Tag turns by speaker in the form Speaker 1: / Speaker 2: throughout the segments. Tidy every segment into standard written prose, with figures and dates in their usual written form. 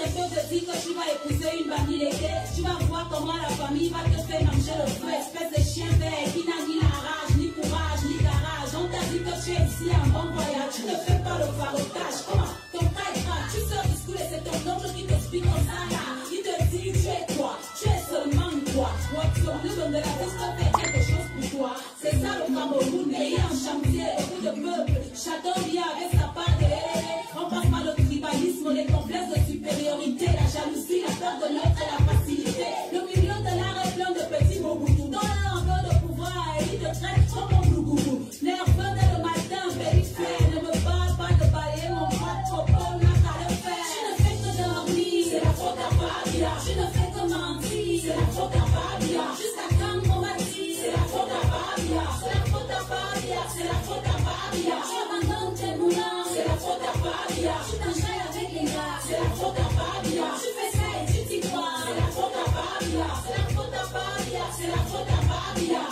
Speaker 1: un peu te dire que tu vas épouser une banilité, tu vas voir comment la famille va te faire manger le feu, espèce de chien vert qui n'a ni la rage, ni courage, ni garage. On t'a dit que tu es ici en bon voyage, tu ne fais pas le farotage. Comment? Ton cas est grave, tu sors du school et c'est ton oncle qui t'explique comme ça là. Il te dit tu es quoi? Tu es seulement quoi? Watson, le don de la vie, ça fait quelque chose pour toi. C'est ça le Cameroun, pays en chantier, beaucoup de peuple. Chacun vient avec sa part de on passe par le tribalisme, les complexes de supériorité, la jalousie, la peur de l'autre et la facilité. Le milieu de l'art est plein de petits mots-boutous. Dans l'envoi de pouvoir, il te traite comme mon glougougou. Nerveux dès le matin, périphrère, ne me parle pas de balayer mon bras de coco, n'a qu'à le faire. Tu ne fais que dormir, c'est la faute à Fabia. Tu ne fais que mentir, c'est la faute à Fabia. Jusqu'à quand on m'a dit, c'est la faute à Fabia. C'est la faute à Fabia, c'est la faute à Fabia. Tu abandonnes tes moulins, c'est la faute à Fabia. Tu t'enchaînes avec les gars, c'est la faute à Fabia. Tu fais ça et tu t'y crois, c'est la faute à Fabia. C'est la faute à Fabia, c'est la faute à Fabia.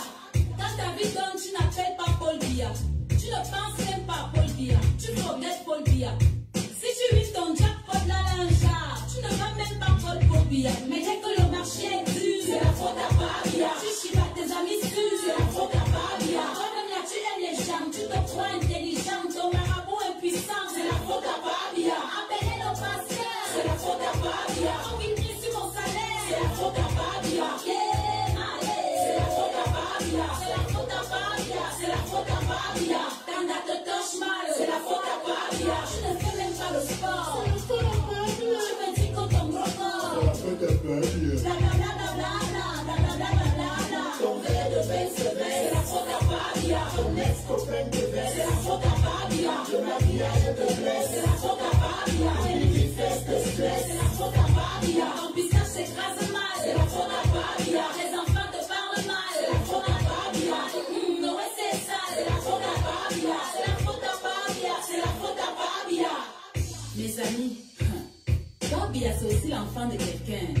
Speaker 1: Quand ta vie donne, tu n'appelles pas Paul Biya. Tu ne penses même pas à Paul Biya. Tu regrettes Paul Biya. Si tu vis ton jackpot là, tu ne vas même pas Paul Biya. Mais dès que le marché est dur, c'est la faute à Fabia. Tu chies à tes amis sûrs, c'est la faute à Fabia. Toi-même là, tu aimes les gens, tu te crois intelligent, ton marabout impuissant, c'est la faute à Fabia. Appelez nos patients, c'est la faute à Fabia. On vit sur mon salaire, c'est la faute à Fabia. Yeah, allez, c'est la faute à Fabia. C'est la faute à Fabia, c'est la faute à Fabia. Quand ça te touche mal, c'est la faute à Fabia. Je ne fais même pas le sport, c'est la faute à Fabia. Je me dis comme ton brocor, c'est la faute à Fabia. Bla bla bla bla bla bla bla bla bla bla bla. Ton verre de bain se baisse, c'est la faute à Fabia. Ton ex-copain te baisse, c'est la faute à Fabia. Le mariage te blesse, c'est la faute à Fabia. Les vitesses te stressent, c'est la faute à Fabia. Ton pistage s'écrase mal, c'est la faute à Fabia. Les enfants te parlent mal, c'est la faute à Fabia. Ouais, c'est ça, c'est la faute à Fabia. C'est la faute à Fabia, c'est la faute à Fabia. Mes amis, Fabia c'est aussi l'enfant de quelqu'un.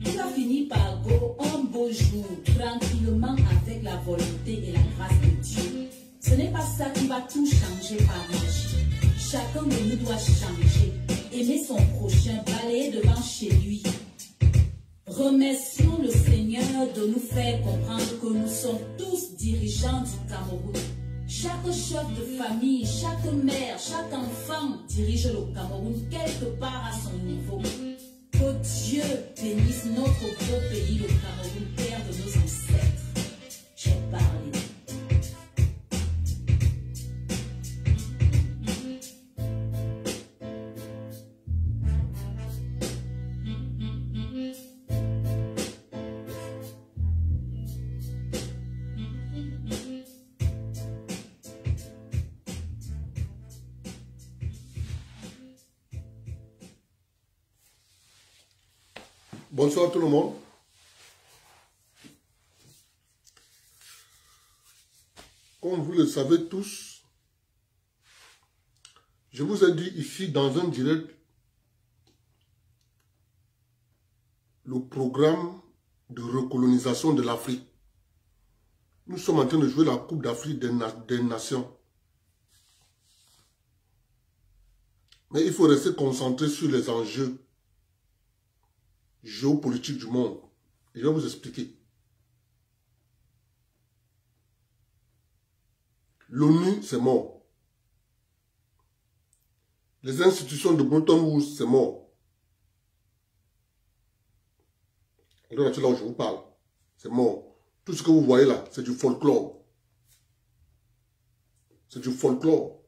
Speaker 1: Il va finir par go un beau jour, tranquillement avec la volonté et la grâce de Dieu. Ce n'est pas ça qui va tout changer par magie. Chacun de nous doit changer, aimer son prochain, balayer devant chez lui. Remercions le Seigneur de nous faire comprendre que nous sommes tous dirigeants du Cameroun. Chaque chef de famille, chaque mère, chaque enfant dirige le Cameroun quelque part à son niveau. Que Dieu bénisse notre beau pays, le Cameroun, père de nos ancêtres. J'ai parlé.
Speaker 2: Bonsoir tout le monde. Comme vous le savez tous, je vous ai dit ici dans un direct le programme de recolonisation de l'Afrique. Nous sommes en train de jouer la Coupe d'Afrique des Nations. Mais il faut rester concentré sur les enjeux géopolitique du monde. Et je vais vous expliquer. L'ONU, c'est mort. Les institutions de Bretton Woods, c'est mort. Et là où je vous parle, c'est mort. Tout ce que vous voyez là, c'est du folklore. C'est du folklore.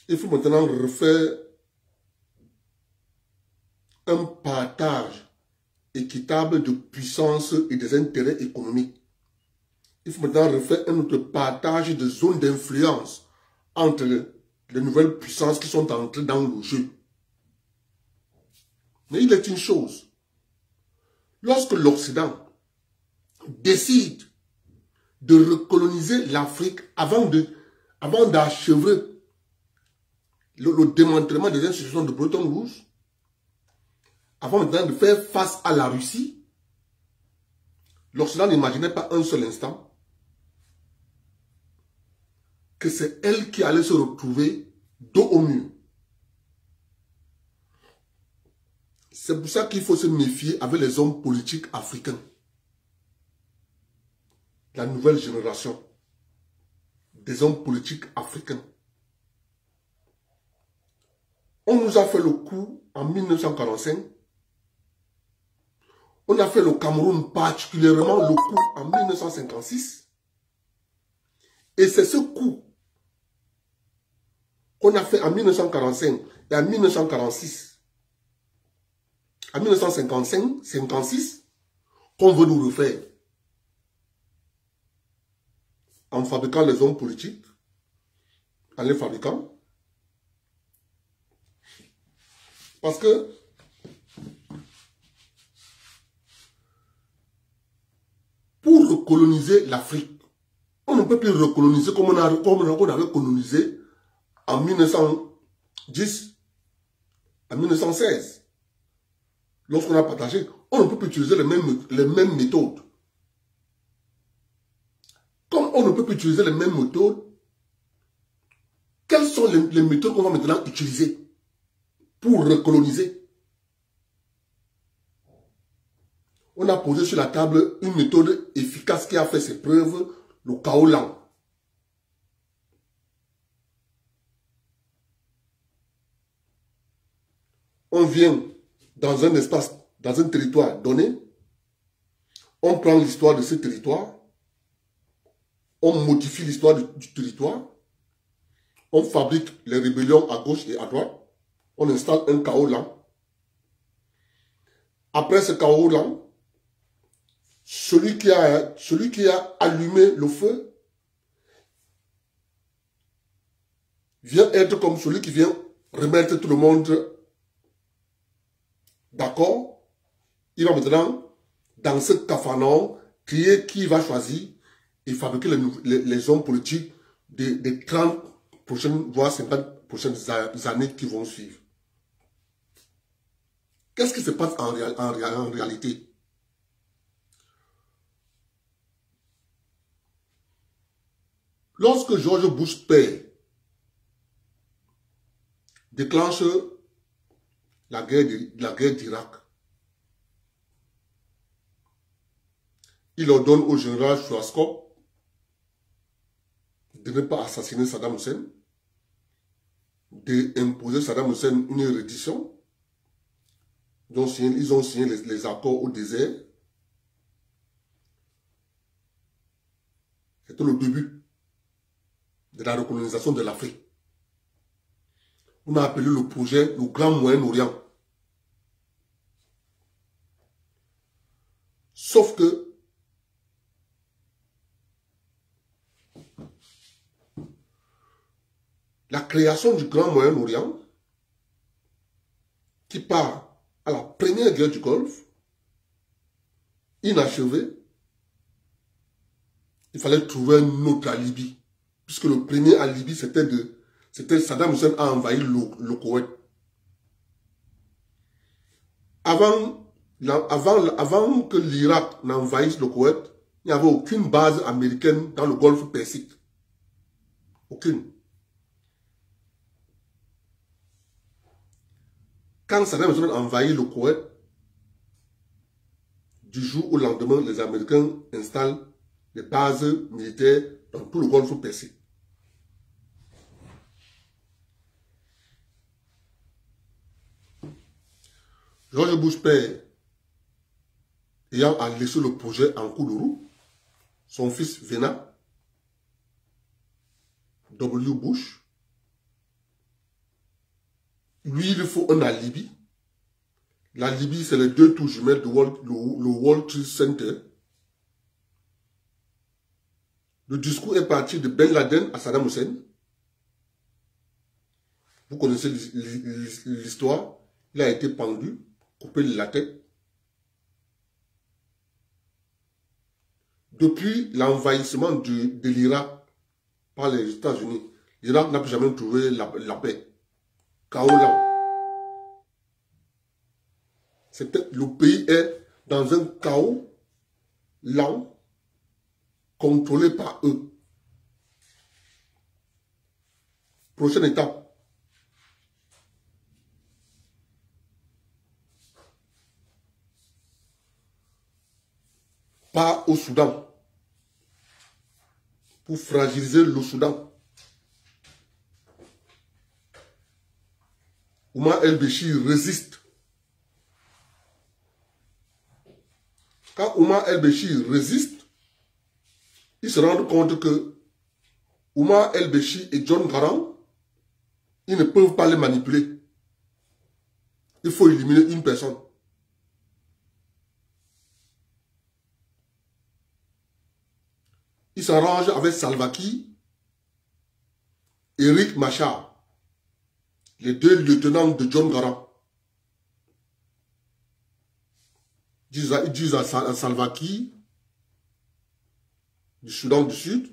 Speaker 2: Il faut maintenant refaire un partage équitable de puissance et des intérêts économiques. Il faut maintenant refaire un autre partage de zones d'influence entre les nouvelles puissances qui sont entrées dans le jeu. Mais il est une chose, lorsque l'Occident décide de recoloniser l'Afrique avant d'achever le démantèlement des institutions de Bretton Woods, avant maintenant de faire face à la Russie, l'Occident n'imaginait pas un seul instant que c'est elle qui allait se retrouver dos au mur. C'est pour ça qu'il faut se méfier avec les hommes politiques africains. La nouvelle génération des hommes politiques africains. On nous a fait le coup en 1945. On a fait le Cameroun particulièrement le coup en 1956. Et c'est ce coup qu'on a fait en 1945 et en 1946, en 1955, 56, qu'on veut nous refaire. En fabriquant les hommes politiques, en les fabriquant. Parce que pour recoloniser l'Afrique, on ne peut plus recoloniser comme on avait colonisé en 1910, en 1916. Lorsqu'on a partagé, on ne peut plus utiliser les mêmes méthodes. Comme on ne peut plus utiliser les mêmes méthodes, quelles sont les méthodes qu'on va maintenant utiliser pour recoloniser? On a posé sur la table une méthode efficace qui a fait ses preuves, le chaos lent. On vient dans un espace, dans un territoire donné, on prend l'histoire de ce territoire, on modifie l'histoire du territoire, on fabrique les rébellions à gauche et à droite, on installe un chaos lent. Après ce chaos lent, celui qui a allumé le feu vient être comme celui qui vient remettre tout le monde d'accord. Il va maintenant, dans ce capharnaüm, crier qui va choisir et fabriquer les hommes politiques des 30 prochaines, voire 50 prochaines années qui vont suivre. Qu'est-ce qui se passe en réalité? Lorsque George Bush père déclenche la guerre d'Irak, il ordonne au général Schwarzkopf de ne pas assassiner Saddam Hussein, d'imposer Saddam Hussein une reddition. Ils ont signé les accords au désert. C'était le début de la recolonisation de l'Afrique. On a appelé le projet le Grand Moyen-Orient. Sauf que la création du Grand Moyen-Orient, qui part à la première guerre du Golfe, inachevée, il fallait trouver un autre alibi. Puisque le premier alibi, c'était Saddam Hussein a envahi le Koweït. Avant que l'Irak n'envahisse le Koweït, il n'y avait aucune base américaine dans le Golfe Persique. Aucune. Quand Saddam Hussein a envahi le Koweït, du jour au lendemain, les Américains installent des bases militaires dans tout le Golfe Persique. George Bush père, ayant laissé le projet en cours de route, son fils Vena, W. Bush, lui, il faut un alibi. L'alibi, c'est les deux tours jumelles de le World Trade Center. Le discours est parti de Ben Laden à Saddam Hussein. Vous connaissez l'histoire. Il a été pendu, coupé la tête. Depuis l'envahissement de l'Irak par les États-Unis, l'Irak n'a plus jamais trouvé la paix. Chaos lent. Le pays est dans un chaos lent, contrôlé par eux. Prochaine étape. part au Soudan pour fragiliser le Soudan. Oumar el-Béchir résiste. Quand Oumar el-Béchir résiste, il se rend compte que Oumar el-Béchir et John Garang, ils ne peuvent pas les manipuler. Il faut éliminer une personne. Il s'arrange avec Salva Kiir et Riek Machar, les deux lieutenants de John Garang. Ils disent à Salva Kiir du Soudan du Sud,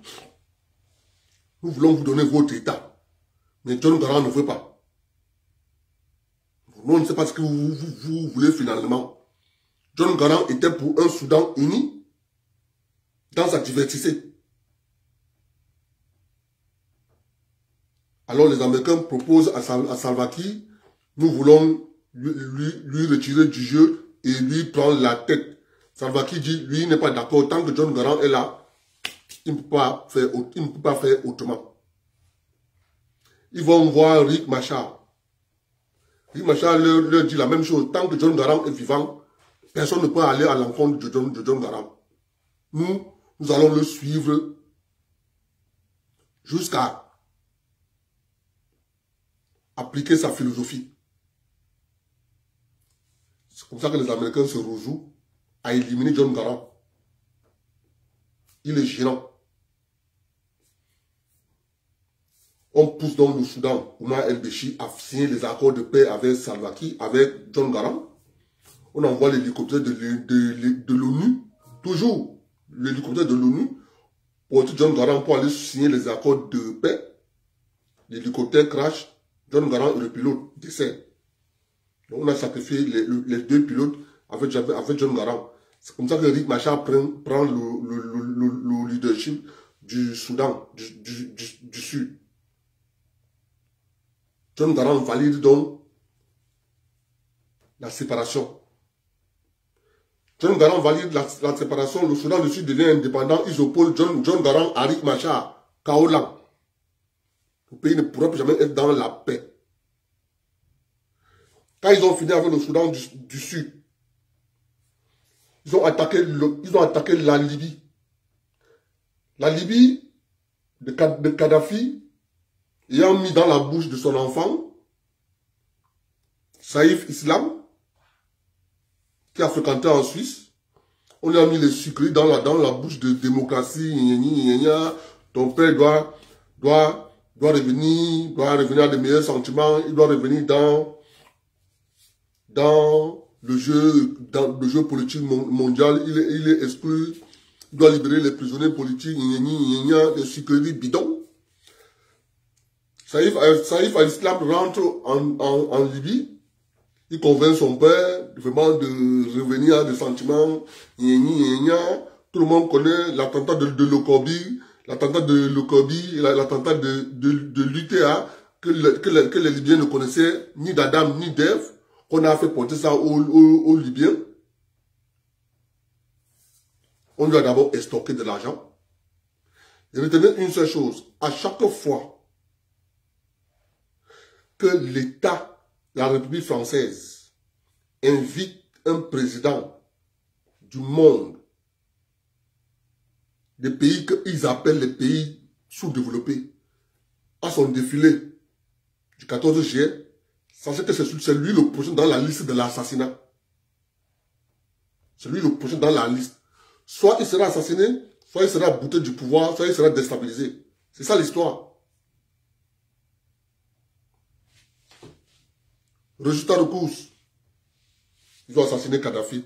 Speaker 2: nous voulons vous donner votre État. Mais John Garang ne veut pas. On ne sait pas ce que vous voulez finalement. John Garang était pour un Soudan uni dans sa diversité. Alors les Américains proposent à Salva Kiir, nous voulons lui retirer du jeu et lui prendre la tête. Salva Kiir dit, lui n'est pas d'accord, tant que John Garang est là, il ne peut pas faire autrement. Ils vont voir Riek Machar. Riek Machar leur dit la même chose, tant que John Garang est vivant, personne ne peut aller à l'encontre de John Garang. Nous allons le suivre jusqu'à appliquer sa philosophie. C'est comme ça que les Américains se résolvent à éliminer John Garang. Il est gênant. On pousse donc le Soudan, Oumar el-Béchir, à signer les accords de paix avec Salva Kiir, avec John Garang. On envoie l'hélicoptère de l'ONU, toujours l'hélicoptère de l'ONU, pour John Garang pour aller signer les accords de paix. L'hélicoptère crash. John Garang et le pilote décèdent. Donc on a sacrifié les deux pilotes avec John Garang. C'est comme ça que Riek Machar prend le leadership du Soudan, du Sud. John Garang valide donc la séparation. John Garang valide la séparation. Le Soudan du Sud devient indépendant. Ils opposent John Garang à Riek Machar, Kaolang. Le pays ne pourra plus jamais être dans la paix. Quand ils ont fini avec le Soudan du Sud, ils ont attaqué la Libye. La Libye de Kadhafi, ayant mis dans la bouche de son enfant, Saïf Islam, qui a fréquenté en Suisse, on lui a mis les sucreries dans la bouche de démocratie, ton père doit revenir à de meilleurs sentiments, il doit revenir dans le jeu politique mondial, il est exclu, il doit libérer les prisonniers politiques, les sucreries bidons. Saïf al-Islam rentre en Libye, il convainc son père vraiment de revenir à des sentiments, tout le monde connaît l'attentat de Lokobi, l'attentat de l'UTA, que les Libyens ne connaissaient ni d'Adam ni d'Ève, qu'on a fait porter ça aux Libyens. On lui a d'abord estoqué de l'argent. Et retenez une seule chose, à chaque fois que l'État, la République française, invite un président du monde, des pays qu'ils appellent les pays sous-développés, à son défilé du 14 juillet, sachez que c'est lui le prochain dans la liste de l'assassinat. C'est lui le prochain dans la liste. Soit il sera assassiné, soit il sera bouté du pouvoir, soit il sera déstabilisé. C'est ça l'histoire. Résultat de course. Ils ont assassiné Kadhafi.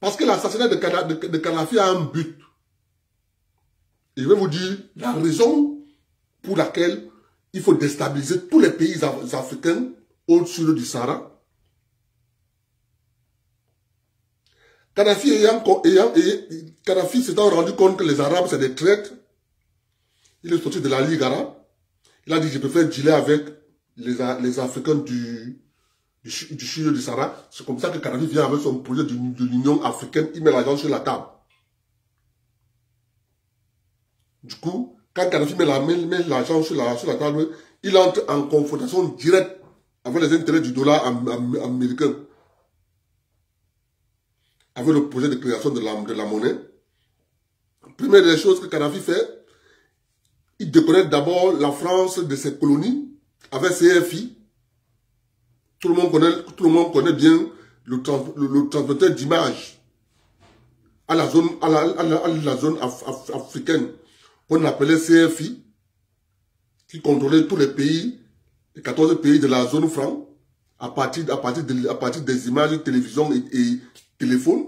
Speaker 2: Parce que l'assassinat de Kadhafi a un but. Et je vais vous dire la raison pour laquelle il faut déstabiliser tous les pays africains au-dessus du Sahara. Kadhafi s'étant rendu compte que les Arabes c'est des traîtres, il est sorti de la Ligue arabe. Il a dit je préfère dealer avec les Africains du sud du Sahara. C'est comme ça que Kadhafi vient avec son projet de l'Union africaine. Il met l'argent sur la table. Du coup, quand Kadhafi met l'argent sur la table, il entre en confrontation directe avec les intérêts du dollar américain. Avec le projet de création de la monnaie. Première des choses que Kadhafi fait, il déconnecte d'abord la France de ses colonies avec CFI. Tout le monde connaît bien le transporteur d'images à la zone, africaine qu'on appelait CFI, qui contrôlait tous les pays, les 14 pays de la zone franc, à partir des images de télévision et téléphone.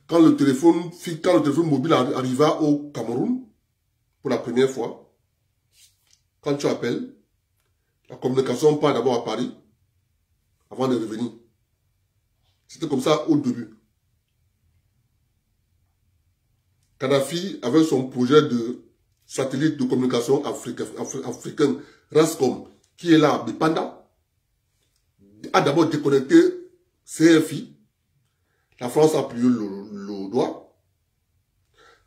Speaker 2: Quand le téléphone mobile arriva au Cameroun, pour la première fois, quand tu appelles, la communication part d'abord à Paris, avant de revenir. C'était comme ça au début. Kadhafi avait son projet de satellite de communication africain, RASCOM, qui est là, Bipanda, a d'abord déconnecté CFI. La France a plié le doigt.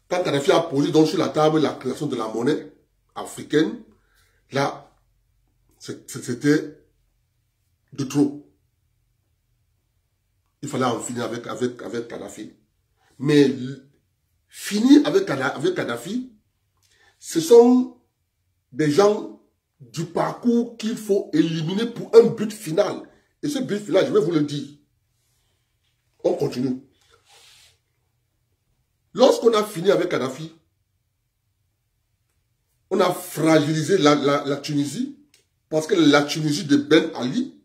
Speaker 2: Quand Kadhafi a posé donc sur la table la création de la monnaie africaine, là, c'était de trop. Il fallait en finir avec Kadhafi. Mais finir avec Kadhafi, ce sont des gens du parcours qu'il faut éliminer pour un but final. Et ce but final, je vais vous le dire. On continue. Lorsqu'on a fini avec Kadhafi, on a fragilisé la Tunisie, parce que la Tunisie de Ben Ali,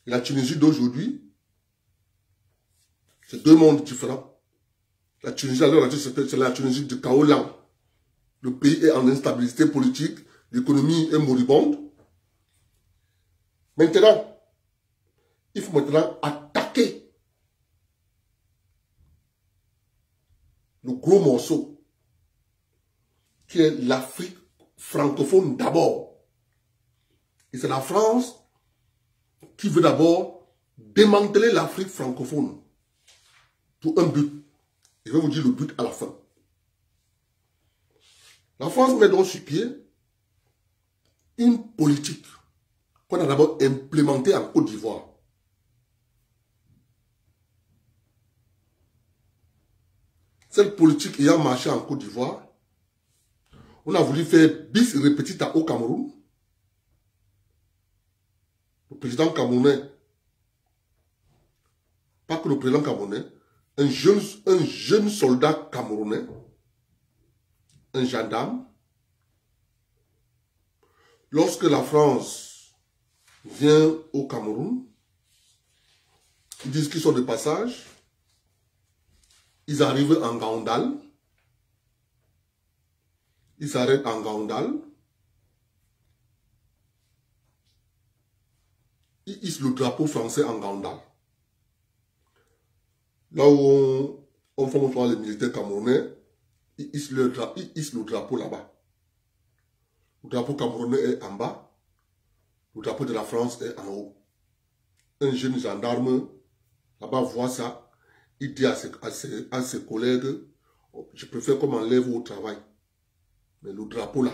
Speaker 2: la Tunisie d'aujourd'hui, c'est deux mondes différents. La Tunisie, alors, c'est la Tunisie de Kaolan. Le pays est en instabilité politique, l'économie est moribonde. Maintenant, il faut maintenant attaquer le gros morceau, qui est l'Afrique francophone d'abord. Et c'est la France qui veut d'abord démanteler l'Afrique francophone pour un but. Je vais vous dire le but à la fin. La France met donc sur pied une politique qu'on a d'abord implémentée en Côte d'Ivoire. Cette politique ayant marché en Côte d'Ivoire, on a voulu faire bis repetita au Cameroun. Le président camerounais, pas que le président camerounais, un jeune soldat camerounais, un gendarme, lorsque la France vient au Cameroun, ils disent qu'ils sont de passage, ils arrivent en Gaondal, ils s'arrêtent en Gaondal, ils hissent le drapeau français en Gaondal. Là où on forme les militaires camerounais, ils hissent le drapeau là-bas. Le drapeau camerounais est en bas, le drapeau de la France est en haut. Un jeune gendarme là-bas voit ça, il dit à ses collègues, je préfère qu'on m'enlève au travail. Mais le drapeau là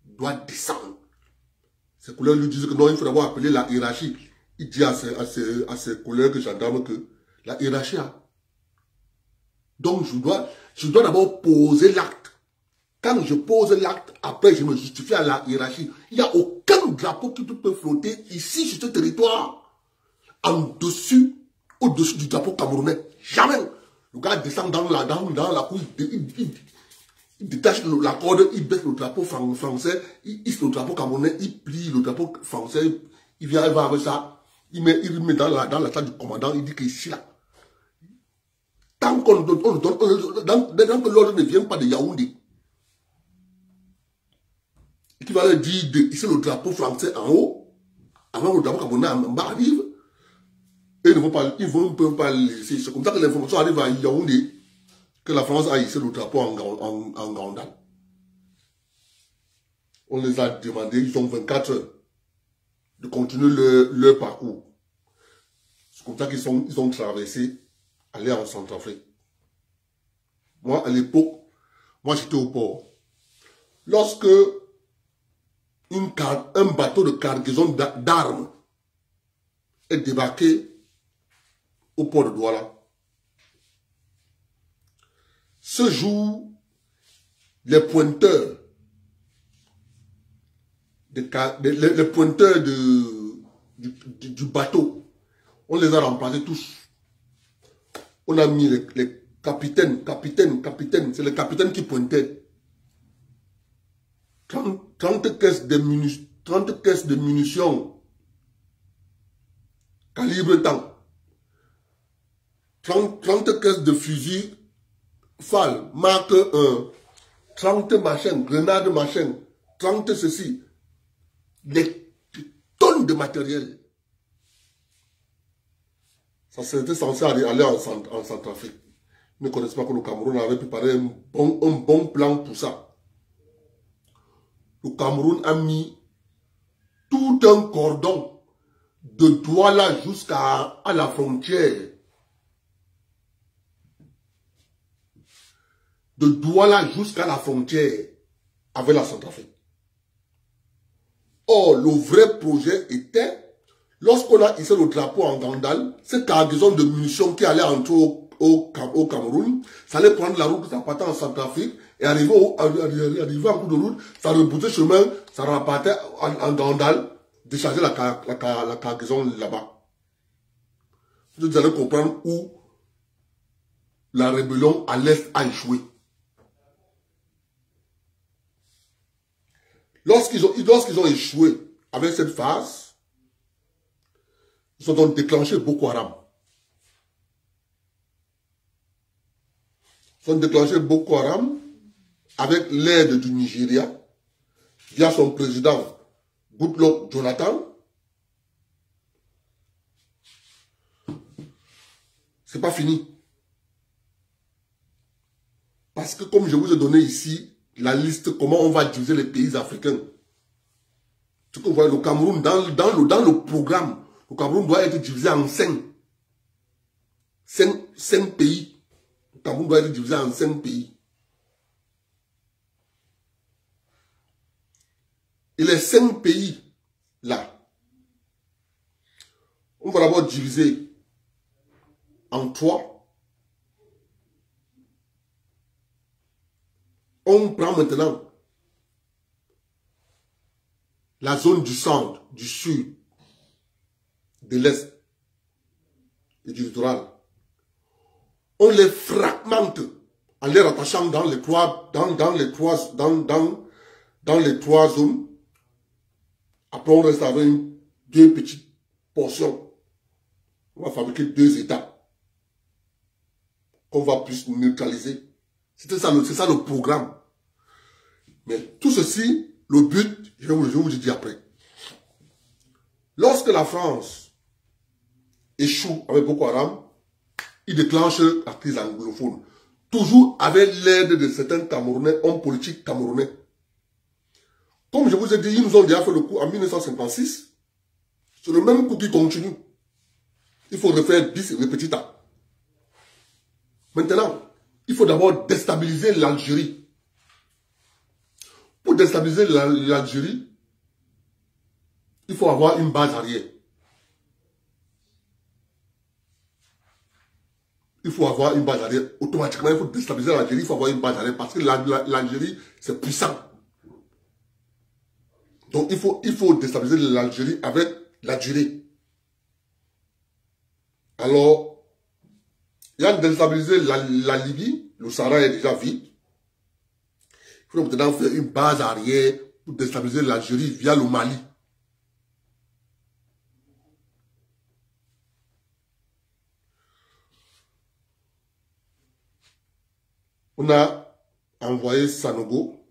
Speaker 2: doit descendre. Ses collègues lui disent que non, il faut d'abord appeler la hiérarchie. Il dit à ses collègues gendarmes que la hiérarchie a. Donc je dois d'abord poser l'acte. Quand je pose l'acte, après je me justifie à la hiérarchie. Il n'y a aucun drapeau qui peut flotter ici sur ce territoire. Au-dessus du drapeau camerounais. Jamais. Le gars descend dans la cour, il détache la corde, il baisse le drapeau français, il hisse le drapeau camerounais, il plie le drapeau français, il va avec ça, il met dans la salle du commandant, il dit qu'ici là, tant que l'ordre ne vient pas de Yaoundé, il va leur dire de hisser le drapeau français en haut, avant le drapeau camerounais en bas arrive, et ils ne peuvent pas laisser. C'est comme ça que l'information arrive à Yaoundé, que la France a hissé le drapeau en Gaondal. On les a demandé, ils ont 24 heures de continuer leur parcours. C'est comme ça qu'ils ont traversé, aller en Centrafrique. Moi, à l'époque, j'étais au port. lorsque un bateau de cargaison d'armes est débarqué au port de Douala, ce jour, les pointeurs, les pointeurs du bateau, on les a remplacés tous. On a mis les capitaines, c'est le capitaine qui pointait. 30 caisses de munitions calibre temps, 30 caisses de fusils FAL, marque 1, 30 machins, grenades machins, 30 ceci, des tonnes de matériel. Ça c'était censé aller en Centrafrique. Ils ne connaissent pas que le Cameroun avait préparé un bon plan pour ça. Le Cameroun a mis tout un cordon de Douala jusqu'à la frontière. De Douala jusqu'à la frontière avec la Centrafrique. Or, le vrai projet était, lorsqu'on a hissé le drapeau en Gandal, cette cargaison de munitions qui allait entrer au Cameroun, ça allait prendre la route, ça partait en Centrafrique, et arriver en cours de route, ça reboutait chemin, ça repartait en Gandal, décharger la cargaison là-bas. Vous allez comprendre où la rébellion à l'Est a échoué. Lorsqu'ils ont échoué avec cette phase, ils ont donc déclenché Boko Haram. Ils ont déclenché Boko Haram avec l'aide du Nigeria, via son président Goodluck Jonathan. C'est pas fini. Parce que comme je vous ai donné ici, la liste, comment on va diviser les pays africains. Ce que vous voyez, le Cameroun, dans le programme, le Cameroun doit être divisé en 5 pays. Le Cameroun doit être divisé en 5 pays. Et les 5 pays, là, on va d'abord diviser en 3. On prend maintenant la zone du centre, du sud, de l'est et du littoral. On les fragmente en les rattachant dans les trois zones. Après, on reste avec 2 petites portions. On va fabriquer 2 États qu'on va plus neutraliser. C'est ça le programme. Mais tout ceci, le but, je vais vous le dire après. Lorsque la France échoue avec Boko Haram, il déclenche la crise anglophone. Toujours avec l'aide de certains Camerounais, hommes politiques camerounais. Comme je vous ai dit, ils nous ont déjà fait le coup en 1956. C'est le même coup qui continue. Il faut refaire 10 repetita. Maintenant, il faut d'abord déstabiliser l'Algérie. Pour déstabiliser l'Algérie, il faut avoir une base arrière. Il faut avoir une base arrière. Automatiquement, il faut déstabiliser l'Algérie, il faut avoir une base arrière parce que l'Algérie, c'est puissant. Donc, il faut déstabiliser l'Algérie avec l'Algérie. Alors, il y a déstabiliser la Libye, le Sahara est déjà vide. Il faut maintenant faire une base arrière pour déstabiliser l'Algérie via le Mali. On a envoyé Sanogo.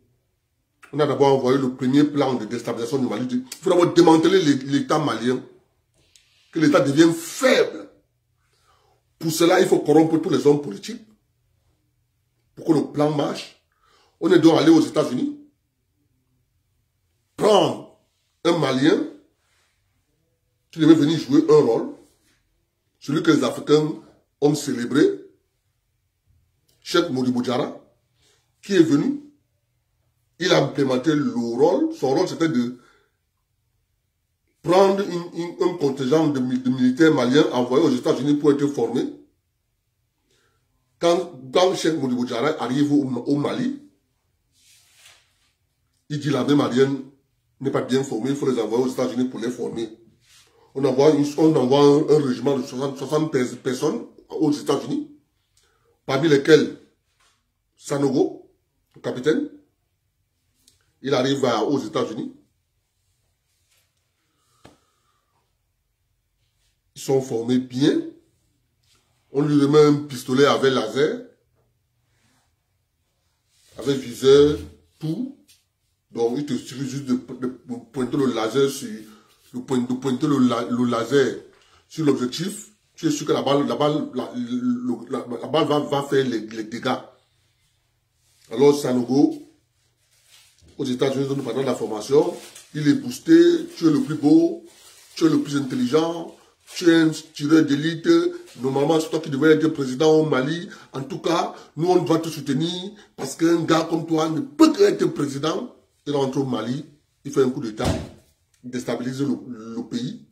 Speaker 2: On a d'abord envoyé le premier plan de déstabilisation du Mali. Il faut d'abord démanteler l'État malien. Que l'État devienne faible. Pour cela, il faut corrompre tous les hommes politiques. Pour que le plan marche. On est donc allé aux États-Unis. Prendre un Malien qui devait venir jouer un rôle. Celui que les Africains ont célébré. Cheikh Modibo Diarra, qui est venu. il a implémenté le rôle. Son rôle, c'était de prendre un contingent de militaires maliens envoyés aux États-Unis pour être formés. Quand Cheikh Modibo Diarra arrive au Mali, il dit l'armée malienne n'est pas bien formée, il faut les envoyer aux États-Unis pour les former. On envoie un régiment de 60 personnes aux États-Unis, parmi lesquels Sanogo, le capitaine, il arrive aux États-Unis. Ils sont formés bien. On lui remet un pistolet avec laser, avec viseur, tout. Donc, il te suffit juste de pointer le laser sur le laser sur l'objectif. Tu es sûr que la balle va faire les dégâts. Alors, Sanogo, aux États-Unis, pendant la formation, il est boosté, tu es le plus beau, tu es le plus intelligent, tu es un tireur d'élite, normalement c'est toi qui devrais être président au Mali. En tout cas, nous on doit te soutenir parce qu'un gars comme toi ne peut que être président. Il rentre au Mali, il fait un coup d'État, il déstabilise le pays.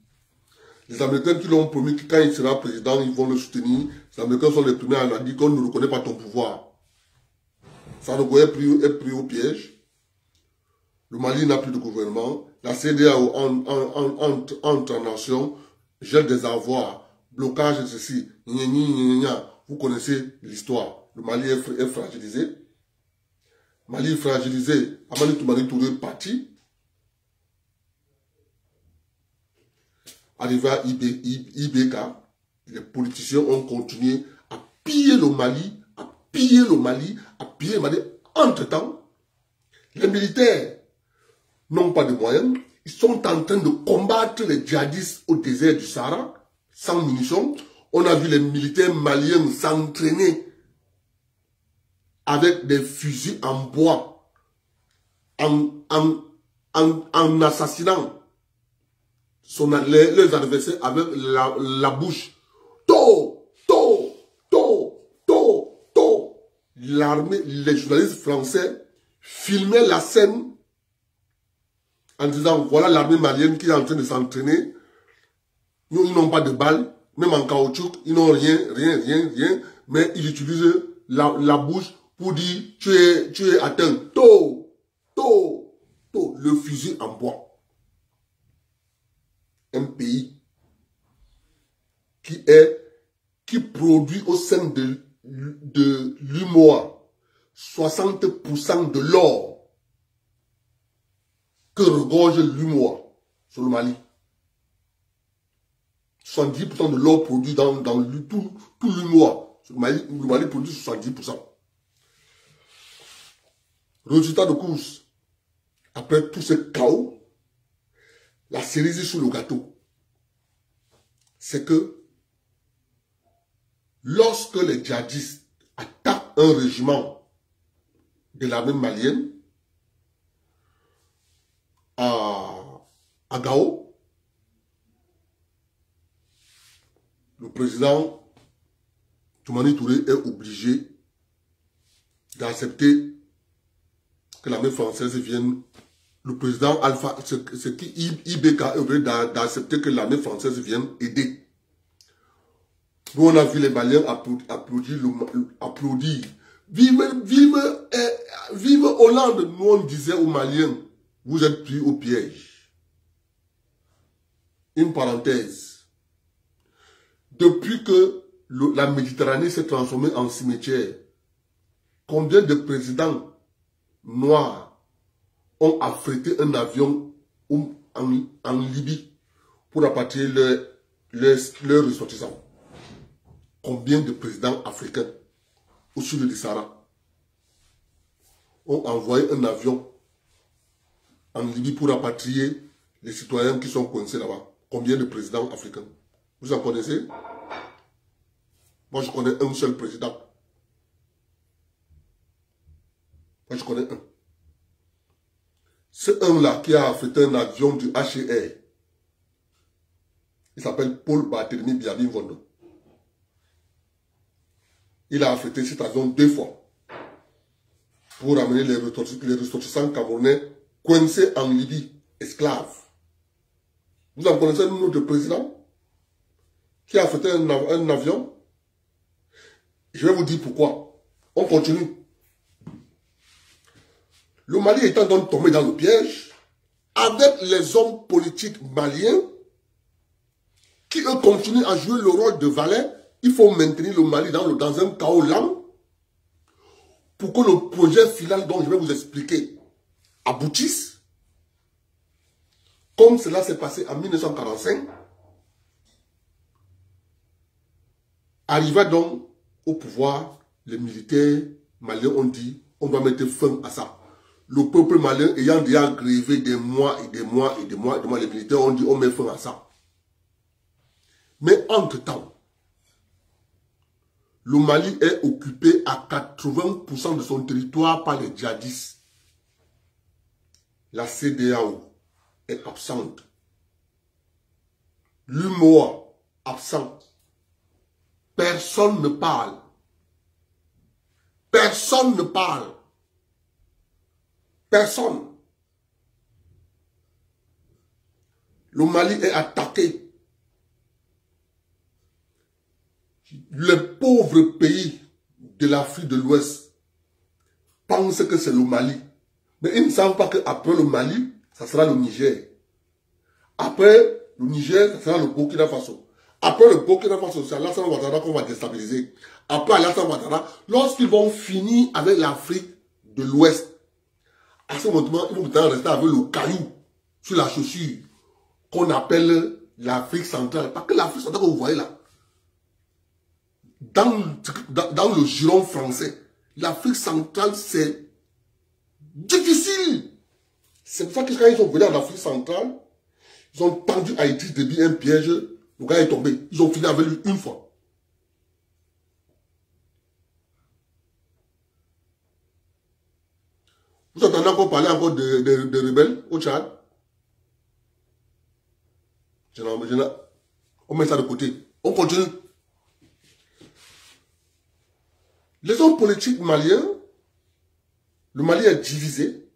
Speaker 2: Les Américains qui l'ont promis que quand il sera président, ils vont le soutenir. Les Américains sont les premiers à lui dire qu'on ne reconnaît pas ton pouvoir. Sanogo est pris au piège. Le Mali n'a plus de gouvernement. La CEDEAO entre en nation, gèle des avoirs, blocage de ceci. Vous connaissez l'histoire. Le Mali est fragilisé. Mali est fragilisé. Amani Touré est parti. Arrivé à IBK, les politiciens ont continué à piller le Mali, à piller le Mali. Entre-temps, les militaires n'ont pas de moyens. Ils sont en train de combattre les djihadistes au désert du Sahara, sans munitions. On a vu les militaires maliens s'entraîner avec des fusils en bois, en assassinant leurs adversaires avec la bouche. L'armée, les journalistes français filmaient la scène en disant, voilà l'armée malienne qui est en train de s'entraîner. Ils n'ont pas de balles, même en caoutchouc, ils n'ont rien, mais ils utilisent la bouche pour dire, tu es atteint. Le fusil en bois. Un pays qui produit au sein de l'UMOA 60% de l'or que regorge l'UMOA sur le Mali. 70% de l'or produit dans tout l'UMOA. Le Mali produit 70%. Résultat de course. Après tout ce chaos, la cerise sur le gâteau, c'est que lorsque les djihadistes attaquent un régiment de l'armée malienne à Gao, le président Toumani Touré est obligé d'accepter que l'armée française vienne. Le président Alpha, c'est qui IBK est obligé d'accepter que l'armée française vienne aider. Nous, on a vu les Maliens applaudir. Vive Hollande. Nous, on disait aux Maliens, vous êtes pris au piège. Une parenthèse. Depuis que la Méditerranée s'est transformée en cimetière, combien de présidents noirs ont affrété un avion en Libye pour rapatrier leurs ressortissants? Combien de présidents africains au sud du Sahara ont envoyé un avion en Libye pour rapatrier les citoyens qui sont coincés là-bas? Combien de présidents africains? Vous en connaissez? Moi, je connais un seul président. Moi, je connais un. C'est un-là qui a affrété un avion du HCR. Il s'appelle Paul Barthélemy Biabi Mvondo. Il a affrété cet avion 2 fois pour amener les ressortissants camerounais coincés en Libye, esclaves. Vous en connaissez notre président qui a affrété un avion? Je vais vous dire pourquoi. On continue. Le Mali étant donc tombé dans le piège, avec les hommes politiques maliens qui eux continuent à jouer le rôle de valet, il faut maintenir le Mali dans un chaos lent pour que le projet final dont je vais vous expliquer aboutisse. Comme cela s'est passé en 1945, arriva donc au pouvoir, les militaires maliens ont dit on doit mettre fin à ça. Le peuple malien ayant déjà grévé des mois et des mois et des mois et des mois, les militaires ont dit on met fin à ça. Mais entre-temps, le Mali est occupé à 80% de son territoire par les djihadistes. La CEDEAO est absente. L'UMOA absent. Personne ne parle. Personne ne parle. Personne. Le Mali est attaqué. Les pauvres pays de l'Afrique de l'Ouest pensent que c'est le Mali. Mais ils ne savent pas qu'après le Mali, ça sera le Niger. Après le Niger, ça sera le Burkina Faso. Après le Burkina Faso, c'est Alassane Ouattara qu'on va déstabiliser. Après Alassane Ouattara, lorsqu'ils vont finir avec l'Afrique de l'Ouest, à ce moment, ils vont maintenant rester avec le caillou sur la chaussure qu'on appelle l'Afrique centrale. Parce que l'Afrique centrale que vous voyez là, dans le giron français, l'Afrique centrale, c'est difficile. C'est pour ça que quand ils sont venus en Afrique centrale, ils ont tendu à Idriss Déby un piège. Le gars est tombé. Ils ont fini avec lui une fois. Vous entendez encore parler encore de rebelles au Tchad? On met ça de côté. On continue. Les hommes politiques maliens, le Mali est divisé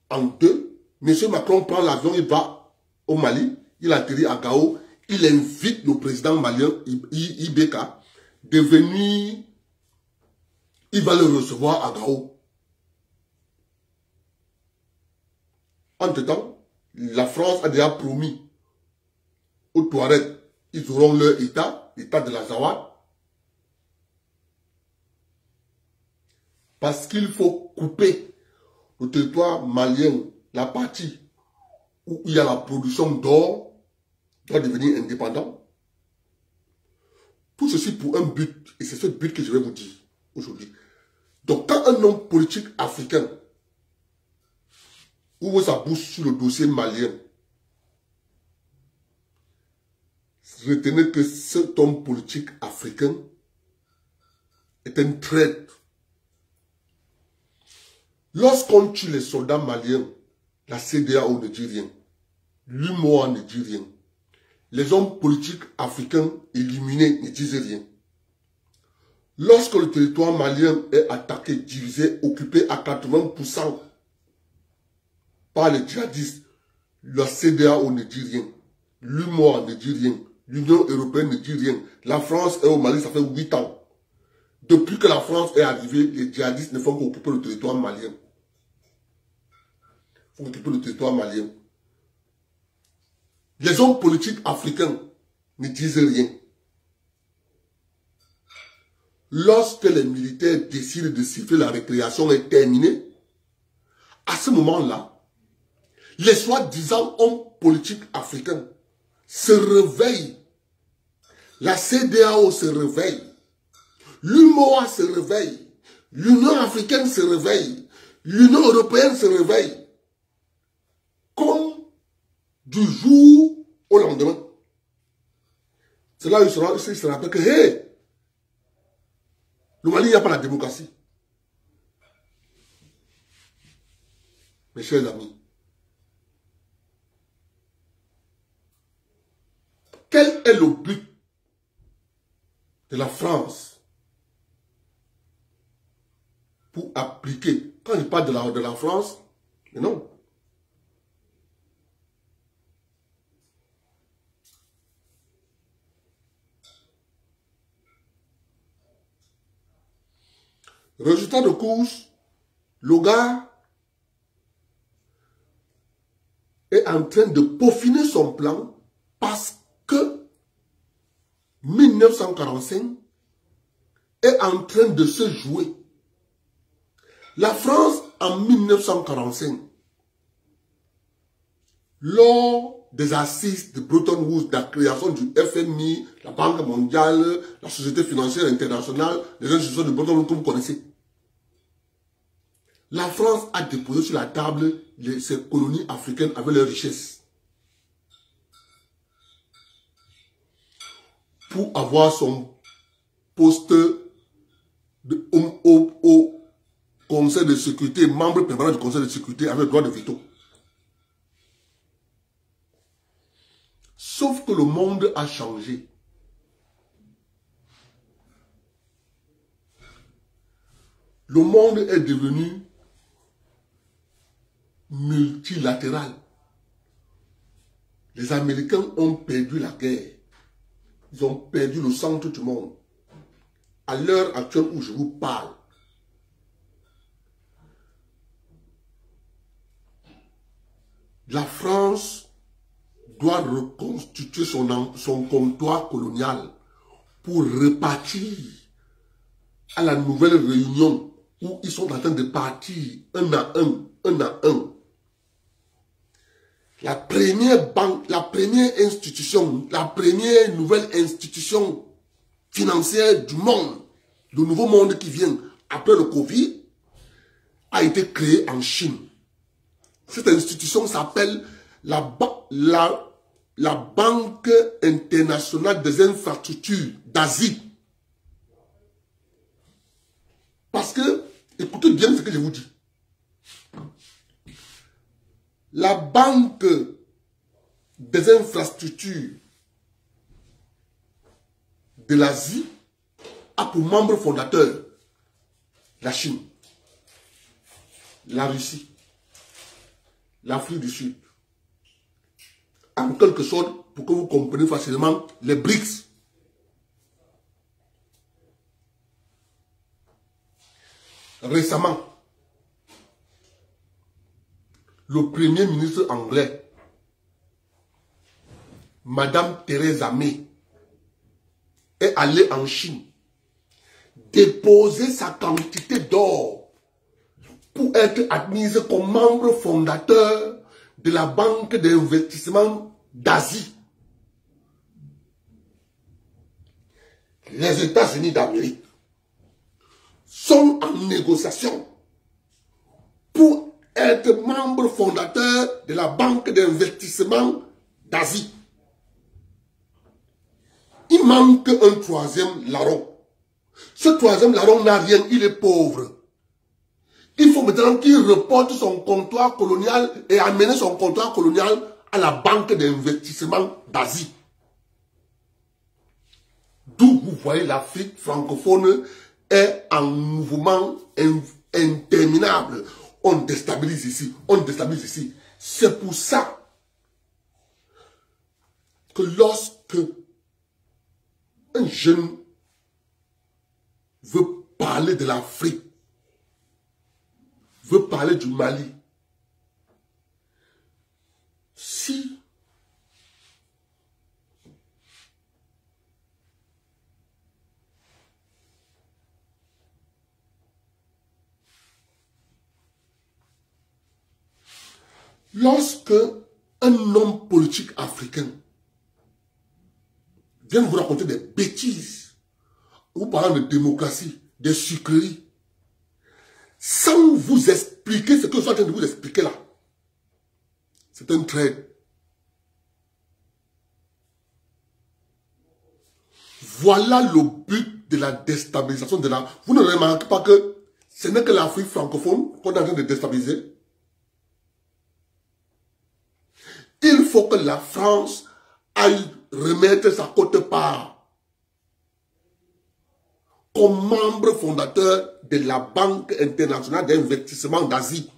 Speaker 2: en deux. Monsieur Macron prend l'avion, il va au Mali, il atterrit à Gao, il invite le président malien IBK de venir, il va le recevoir à Gao. Entre-temps, la France a déjà promis aux Touaregs, ils auront leur État, l'État de la Zawad. Parce qu'il faut couper le territoire malien, la partie où il y a la production d'or, doit devenir indépendant. Tout ceci pour un but, et c'est ce but que je vais vous dire aujourd'hui. Donc quand un homme politique africain ouvre sa bouche sur le dossier malien, retenez que cet homme politique africain est un traître. Lorsqu'on tue les soldats maliens, la CEDEAO ne dit rien. L'UMOA ne dit rien. Les hommes politiques africains éliminés ne disent rien. Lorsque le territoire malien est attaqué, divisé, occupé à 80% par les djihadistes, la CEDEAO ne dit rien. L'UMOA ne dit rien. L'Union européenne ne dit rien. La France est au Mali, ça fait 8 ans. Depuis que la France est arrivée, les djihadistes ne font qu'occuper le territoire malien. Ils font occuper le territoire malien. Les hommes politiques africains ne disent rien. Lorsque les militaires décident de siffler la récréation est terminée, à ce moment-là, les soi-disant hommes politiques africains se réveillent. La CEDEAO se réveille. L'UMOA se réveille. L'Union africaine se réveille. L'Union européenne se réveille. Comme du jour au lendemain. C'est là où il se rappelle que, hey, le Mali, il n'y a pas la démocratie. Mes chers amis, quel est le but de la France pour appliquer. Quand je parle de la France, mais non. Résultat de course, le gars est en train de peaufiner son plan parce que 1945 est en train de se jouer. La France, en 1945, lors des assises de Bretton Woods, de la création du FMI, la Banque mondiale, la Société financière internationale, les institutions de Bretton Woods que vous connaissez, la France a déposé sur la table ses colonies africaines avec leurs richesses. Pour avoir son poste au Conseil de sécurité, membre permanent du Conseil de sécurité avec droit de veto. Sauf que le monde a changé. Le monde est devenu multilatéral. Les Américains ont perdu la guerre. Ils ont perdu le centre du monde. À l'heure actuelle où je vous parle, la France doit reconstituer son comptoir colonial pour repartir à la nouvelle réunion où ils sont en train de partir un à un. La première banque, la première institution, la première nouvelle institution financière du monde, le nouveau monde qui vient après le Covid, a été créée en Chine. Cette institution s'appelle la Banque internationale des infrastructures d'Asie. Parce que, écoutez bien ce que je vous dis. La Banque des infrastructures de l'Asie a pour membre fondateur la Chine, la Russie, l'Afrique du Sud. En quelque sorte, pour que vous compreniez facilement, les BRICS. Récemment, le premier ministre anglais, Madame Theresa May, est allée en Chine déposer sa quantité d'or pour être admise comme membre fondateur de la Banque d'investissement d'Asie. Les États-Unis d'Amérique sont en négociation pour être membre fondateur de la Banque d'investissement d'Asie. Il manque un troisième larron. Ce troisième larron n'a rien, il est pauvre. Il faut maintenant qu'il reporte son comptoir colonial et amène son comptoir colonial à la Banque d'investissement d'Asie. D'où vous voyez l'Afrique francophone est en mouvement interminable. On déstabilise ici, on déstabilise ici. C'est pour ça que lorsque un jeune veut parler de l'Afrique, veut parler du Mali, si lorsque un homme politique africain vient vous raconter des bêtises, ou parlant de démocratie, des sucreries, sans vous expliquer ce que je suis en train de vous expliquer là, c'est un trait. Voilà le but de la déstabilisation de la... Vous ne remarquez pas que ce n'est que l'Afrique francophone qu'on est en train de déstabiliser. Il faut que la France aille remettre sa quote-part comme membre fondateur de la Banque internationale d'investissement d'Asie.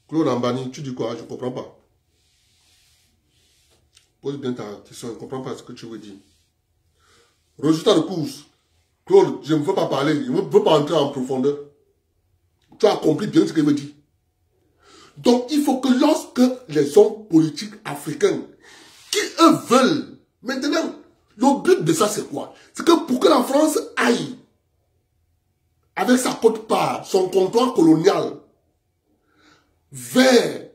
Speaker 2: Claude Ambani, tu dis quoi? Je ne comprends pas. Pose bien ta question, je ne comprends pas ce que tu veux dire. Résultat de course. Claude, je ne veux pas parler, je ne veux pas entrer en profondeur. Tu as compris bien ce que je veux dire. Donc, il faut que lorsque les hommes politiques africains, qui eux veulent, maintenant, le but de ça c'est quoi? C'est que pour que la France aille, avec sa quote-part, son comptoir colonial, vers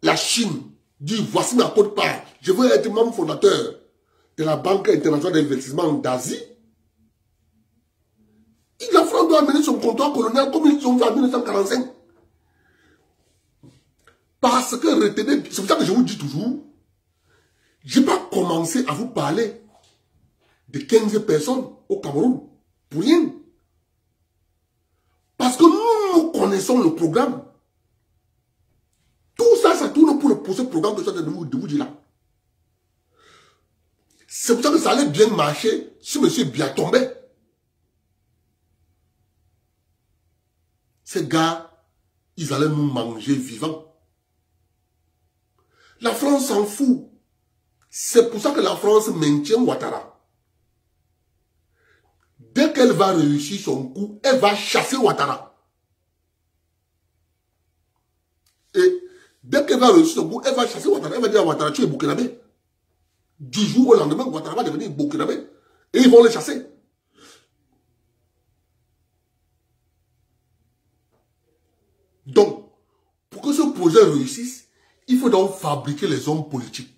Speaker 2: la Chine, dit voici ma quote-part, je veux être membre fondateur de la Banque internationale d'investissement d'Asie. La France doit amener son comptoir colonial comme ils ont fait en 1945. Parce que retenez, c'est pour ça que je vous dis toujours, je n'ai pas commencé à vous parler de 15 personnes au Cameroun pour rien. Parce que nous connaissons le programme. Tout ça, ça tourne pour ce programme que je suis en train de vous dire là. C'est pour ça que ça allait bien marcher si M. Biatombe. Ces gars, ils allaient nous manger vivants. La France s'en fout. C'est pour ça que la France maintient Ouattara. Dès qu'elle va réussir son coup, elle va chasser Ouattara. Et dès qu'elle va réussir son coup, elle va chasser Ouattara. Elle va dire à Ouattara, tu es burkinabé. Du jour au lendemain, Ouattara va devenir burkinabé. Et ils vont le chasser. Donc, pour que ce projet réussisse, il faut donc fabriquer les hommes politiques.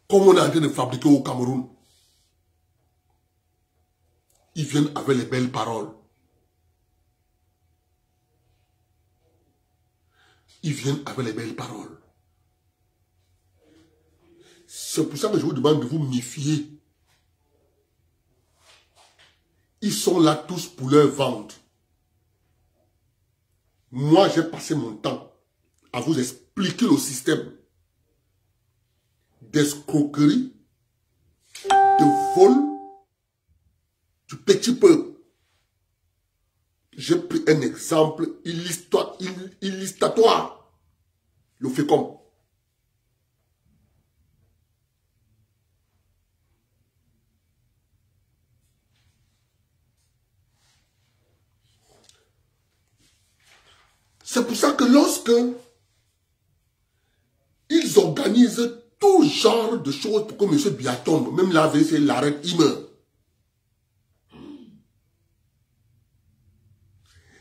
Speaker 2: Comme on est en train de fabriquer au Cameroun. Ils viennent avec les belles paroles. Ils viennent avec les belles paroles. C'est pour ça que je vous demande de vous méfier. Ils sont là tous pour leur vente. Moi, j'ai passé mon temps à vous expliquer le système d'escroquerie, de vol, du petit peuple. J'ai pris un exemple illustratoire, le FECOM. C'est pour ça que lorsque ils organisent tout genre de choses pour que M. Biatombe, même la VC l'arrête, il meurt.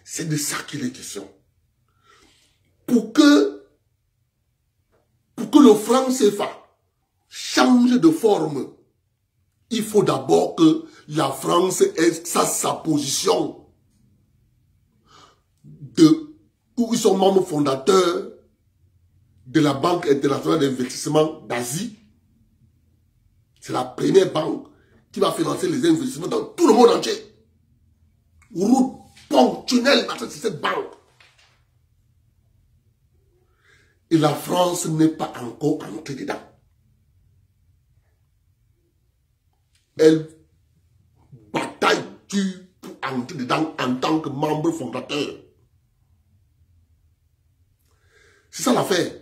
Speaker 2: C'est de ça qu'il est question. Pour que le franc CFA change de forme, il faut d'abord que la France ait sa position où ils sont membres fondateurs de la Banque internationale d'investissement d'Asie. C'est la première banque qui va financer les investissements dans tout le monde entier. Route, pont, tunnel, c'est cette banque. Et la France n'est pas encore entrée dedans. Elle bataille dure pour entrer dedans en tant que membre fondateur. C'est ça l'affaire.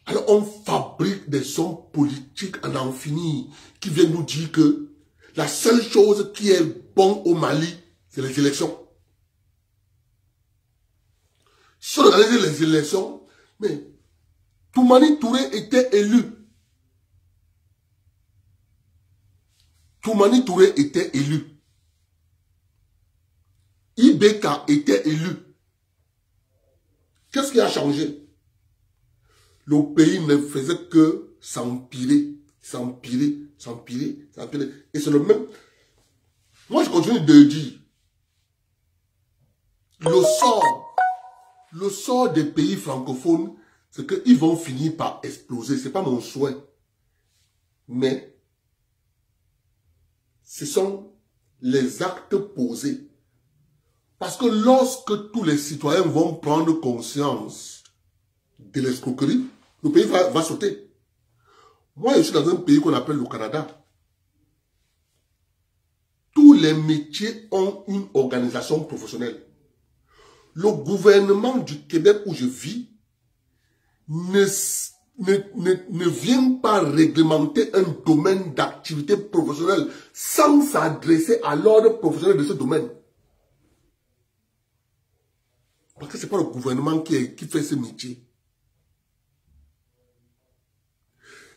Speaker 2: Alors on fabrique des hommes politiques à n'en finir qui viennent nous dire que la seule chose qui est bonne au Mali, c'est les élections. Si on regarde les élections, mais Toumani Touré était élu. Toumani Touré était élu. Ibeka était élu. Qu'est-ce qui a changé? Le pays ne faisait que s'empirer, s'empirer, s'empirer, s'empirer. Et c'est le même. Moi, je continue de dire, le sort des pays francophones, c'est qu'ils vont finir par exploser. Ce n'est pas mon souhait. Mais ce sont les actes posés. Parce que lorsque tous les citoyens vont prendre conscience de l'escroquerie, le pays va sauter. Moi, je suis dans un pays qu'on appelle le Canada. Tous les métiers ont une organisation professionnelle. Le gouvernement du Québec où je vis ne vient pas réglementer un domaine d'activité professionnelle sans s'adresser à l'ordre professionnel de ce domaine. Parce que ce n'est pas le gouvernement qui fait ce métier.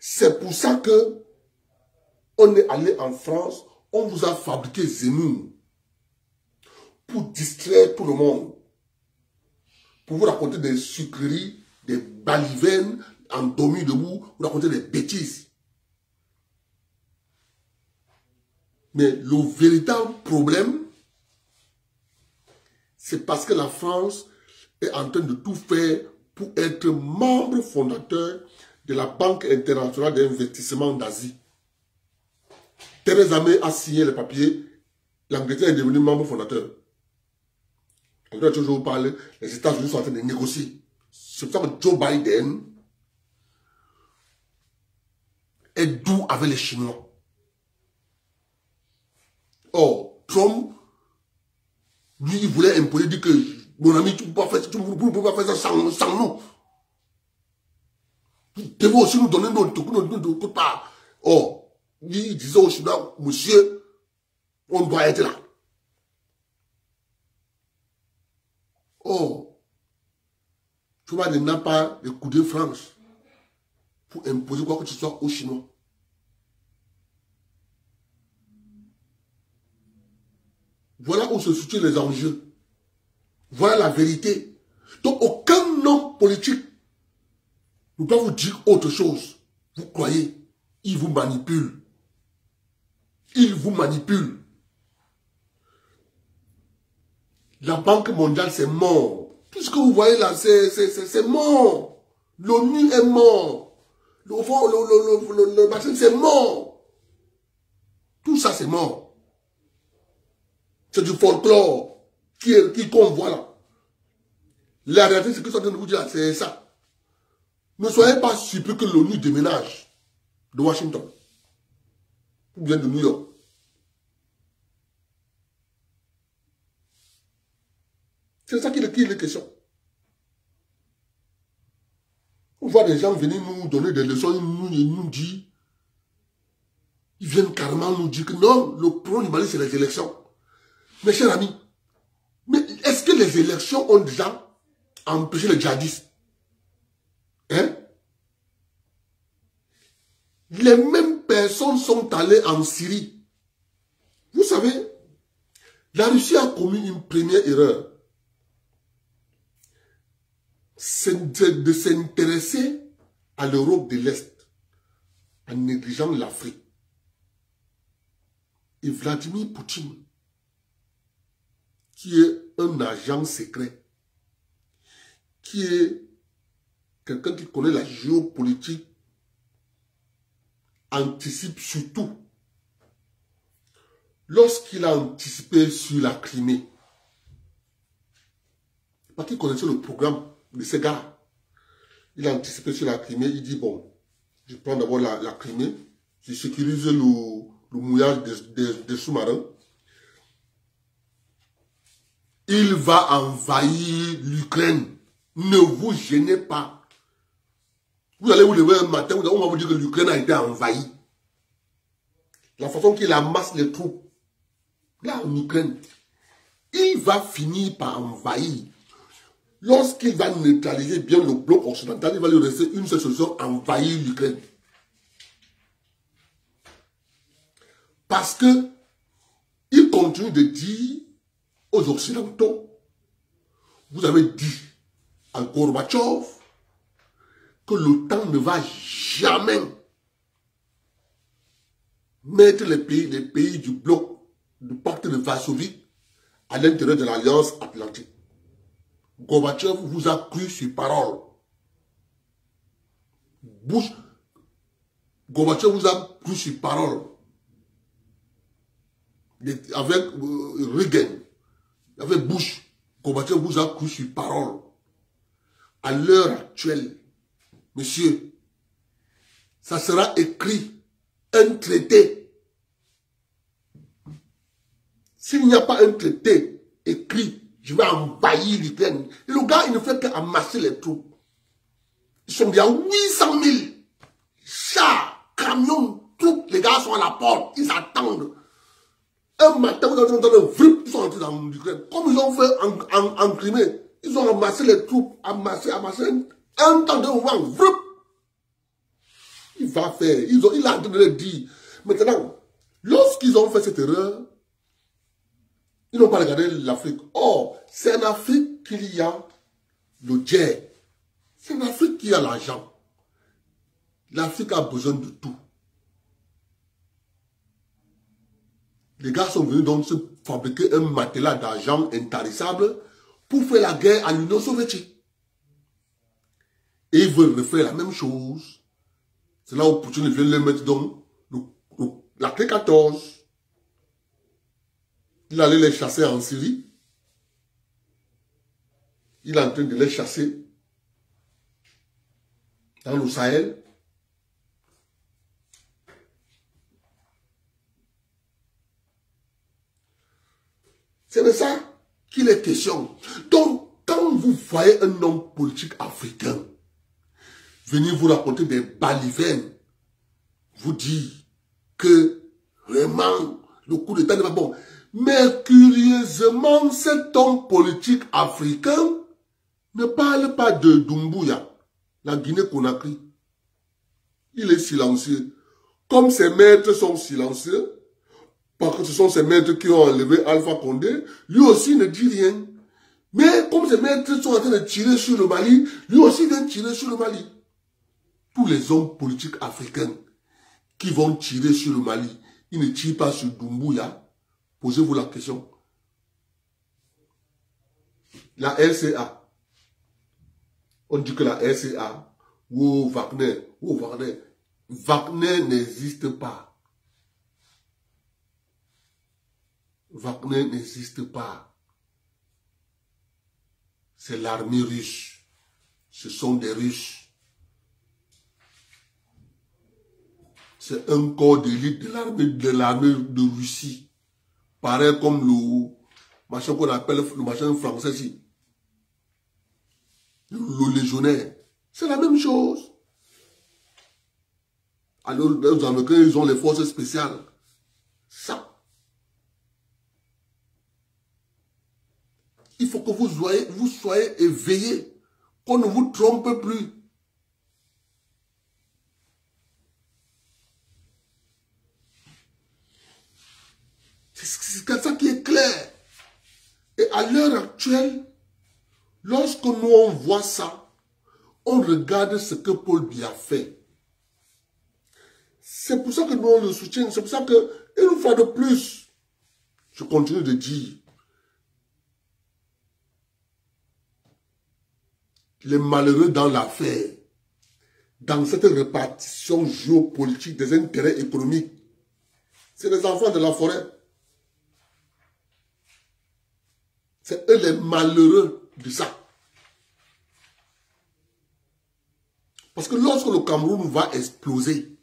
Speaker 2: C'est pour ça que on est allé en France, on vous a fabriqué Zemmour pour distraire tout le monde, pour vous raconter des sucreries, des balivernes, endormis debout, vous raconter des bêtises. Mais le véritable problème, c'est parce que la France est en train de tout faire pour être membre fondateur de la Banque internationale d'investissement d'Asie. Theresa May a signé les papiers, l'Angleterre est devenue membre fondateur. On doit toujours parler, les États-Unis sont en train de négocier. C'est pour ça que Joe Biden est doux avec les Chinois. Or, Trump, lui, il voulait imposer, dire que mon ami, tu ne peux pas faire ça sans nous. Tu devais aussi nous donner notre part. Or, lui, il disait aux Chinois, monsieur, on doit être là. Or, tu n'as pas de coup de France pour imposer quoi que ce soit aux Chinois. Voilà où se situent les enjeux. Voilà la vérité. Donc, aucun homme politique ne doit vous dire autre chose. Vous croyez, il vous manipule. Il vous manipule. La Banque mondiale, c'est mort. Tout ce que vous voyez là, c'est mort. L'ONU est mort. Le machin, c'est mort. Tout ça, c'est mort. C'est du folklore qu'on voit là. La réalité, c'est que ce que je suis en train de vous dire, c'est ça. Ne soyez pas surpris que l'ONU déménage de Washington ou bien de New York. C'est ça qui est question. On voit des gens venir nous donner des leçons, ils nous disent, ils viennent carrément nous dire que non, le problème du Mali, c'est les élections. Mes chers amis, mais est-ce que les élections ont déjà empêché les djihadistes? Hein? Les mêmes personnes sont allées en Syrie. Vous savez, la Russie a commis une première erreur. C'est de s'intéresser à l'Europe de l'Est en négligeant l'Afrique. Et Vladimir Poutine, qui est un agent secret, qui est quelqu'un qui connaît la géopolitique, anticipe surtout. Lorsqu'il a anticipé sur la Crimée, parce qu'il connaissait le programme de ces gars, il a anticipé sur la Crimée, il dit bon, je prends d'abord la Crimée, je sécurise le mouillage des sous-marins. Il va envahir l'Ukraine. Ne vous gênez pas. Vous allez vous lever un matin, on va vous dire que l'Ukraine a été envahie. La façon qu'il amasse les troupes, là en Ukraine, il va finir par envahir. Lorsqu'il va neutraliser bien le bloc occidental, il va lui rester une seule solution, envahir l'Ukraine. Parce que il continue de dire aux Occidentaux, vous avez dit à Gorbatchev que l'OTAN ne va jamais mettre les pays du bloc du pacte de Varsovie à l'intérieur de l'Alliance Atlantique. Gorbatchev vous a cru sur parole. Gorbatchev vous a cru sur parole. avec Reagan, avec Bush, combattant Bush a cru sur parole. À l'heure actuelle, monsieur, ça sera écrit, un traité. S'il n'y a pas un traité écrit, je vais envahir l'Ukraine. Le gars, il ne fait qu'amasser les troupes. Ils sont bien 800 000 chars, camions, troupes. Les gars sont à la porte, ils attendent. Un matin, vous entendez, ils sont entrés dans l'Ukraine. Comme ils ont fait en Crimée, ils ont amassé les troupes, amassé. Un temps de moment, il va faire. Il a en train de le dire. Maintenant, lorsqu'ils ont fait cette erreur, ils n'ont pas regardé l'Afrique. Or, c'est en Afrique qu'il y a le jet. C'est en Afrique qu'il y a l'argent. L'Afrique a besoin de tout. Les gars sont venus donc se fabriquer un matelas d'argent intarissable pour faire la guerre à l'Union soviétique. Et ils veulent refaire la même chose. C'est là où Poutine vient les mettre dans la T-14. Il allait les chasser en Syrie. Il est en train de les chasser dans le Sahel. C'est de ça qu'il est question. Donc, quand vous voyez un homme politique africain venir vous raconter des balivernes, vous dire que vraiment le coup d'État n'est pas bon. Mais curieusement, cet homme politique africain ne parle pas de Doumbouya, la Guinée-Conakry. Il est silencieux. Comme ses maîtres sont silencieux, parce que ce sont ses maîtres qui ont enlevé Alpha Condé, lui aussi ne dit rien. Mais comme ses maîtres sont en train de tirer sur le Mali, lui aussi vient tirer sur le Mali. Tous les hommes politiques africains qui vont tirer sur le Mali, ils ne tirent pas sur Doumbouya. Posez-vous la question. La RCA. On dit que la RCA, Wagner. Wagner n'existe pas. Wagner n'existe pas. C'est l'armée russe. Ce sont des Russes. C'est un corps d'élite de l'armée de Russie. Pareil comme le machin qu'on appelle le machin français ici. Le légionnaire. C'est la même chose. Alors, les Américains, ils ont les forces spéciales. Ça. Il faut que vous soyez éveillés. Qu'on ne vous trompe plus. C'est ça qui est clair. Et à l'heure actuelle, lorsque nous on voit ça, on regarde ce que Paul Biya fait. C'est pour ça que nous on le soutient. C'est pour ça que, une fois de plus, je continue de dire, les malheureux dans l'affaire, dans cette répartition géopolitique des intérêts économiques, c'est les enfants de la forêt. C'est eux les malheureux de ça. Parce que lorsque le Cameroun va exploser,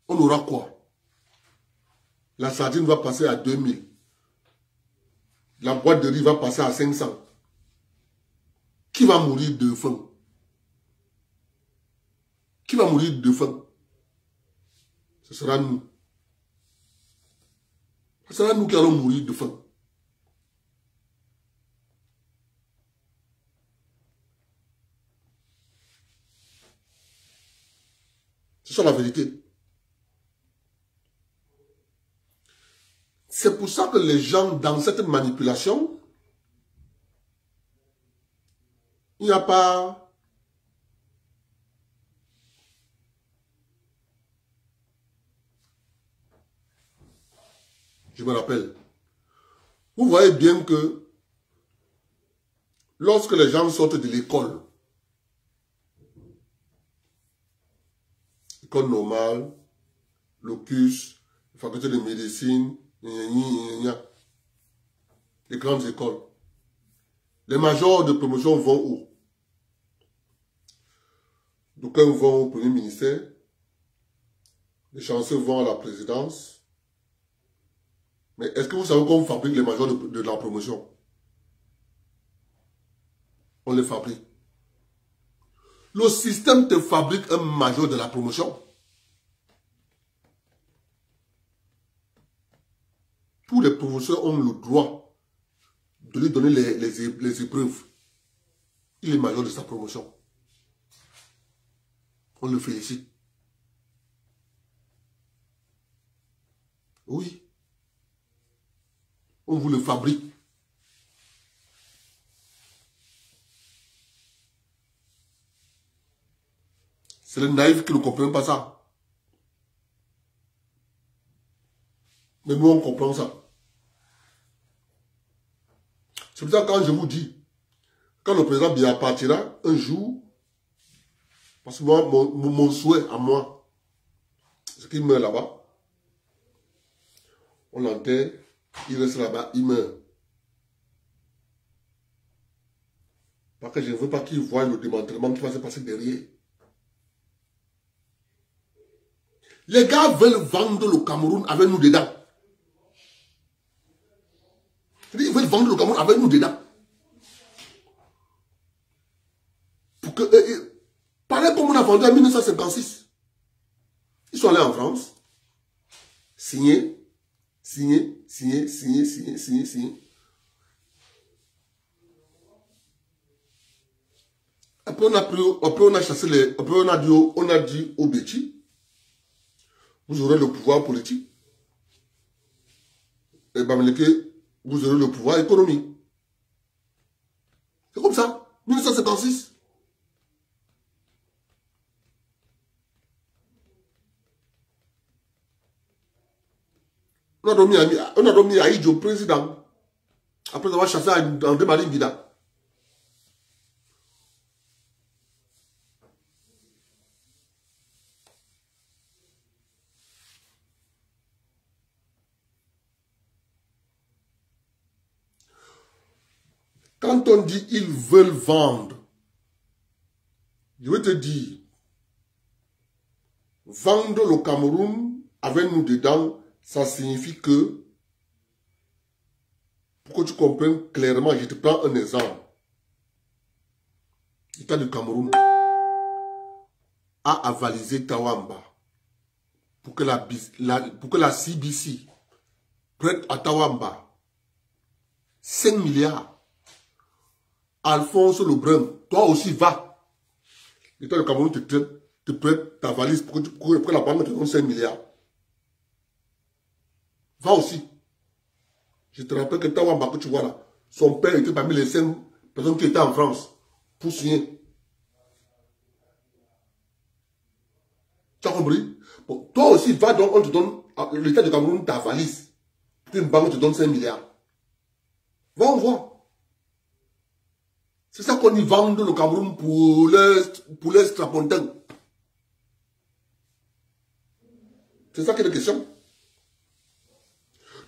Speaker 2: on aura quoi? La sardine va passer à 2000. La boîte de riz va passer à 500. Qui va mourir de faim? Qui va mourir de faim? Ce sera nous. Ce sera nous qui allons mourir de faim. C'est ça la vérité. C'est pour ça que les gens, dans cette manipulation, il n'y a pas... Je me rappelle. Vous voyez bien que lorsque les gens sortent de l'école, école normale, locus, faculté de médecine, Les grandes écoles. Les majors de promotion vont où? D'aucuns vont au premier ministère. Les chanceux vont à la présidence. Mais est-ce que vous savez comment on fabrique les majors de la promotion? On les fabrique. Le système te fabrique un major de la promotion. Tous les professeurs ont le droit de lui donner les épreuves. Il est major de sa promotion. On le félicite. Oui. On vous le fabrique. C'est les naïfs qui ne comprennent pas ça. Mais nous, on comprend ça. C'est pour ça que quand je vous dis, quand le président Biya partira un jour, parce que moi, mon souhait à moi, c'est qu'il meurt là-bas. On l'enterre, il reste là-bas, il meurt. Parce que je ne veux pas qu'il voie le démantèlement qui va se passer derrière. Les gars veulent vendre le Cameroun avec nous dedans. Ils veulent vendre le Cameroun avec nous dedans. Pour que, pareil comme on a vendu en 1956. Ils sont allés en France. Signé. Après on a chassé les. Après on a dit au Béti, vous aurez le pouvoir politique. Et Bamileke, vous aurez le pouvoir économique. C'est comme ça. 1956. On a dormi à Idjo, président. Après avoir chassé André Marie Ngida. Quand on dit ils veulent vendre, je vais te dire, vendre le Cameroun avec nous dedans, ça signifie que, pour que tu comprennes clairement, je te prends un exemple. L'État du Cameroun a avalisé Tawamba pour que la CBC prête à Tawamba 5 milliards. Alphonse Lebrun, toi aussi va. L'État du Cameroun te prête ta valise pour que la banque te donne 5 milliards. Va aussi. Je te rappelle que Tawamba que tu vois là, son père était parmi les 5 personnes qui étaient en France pour signer. Tu as compris? Bon, toi aussi, va donc, on te donne, l'État du Cameroun, ta valise. Puis une banque te donne 5 milliards. Va, on voit. C'est ça qu'on y vend le Cameroun pour les strapontins. C'est ça qui est la question.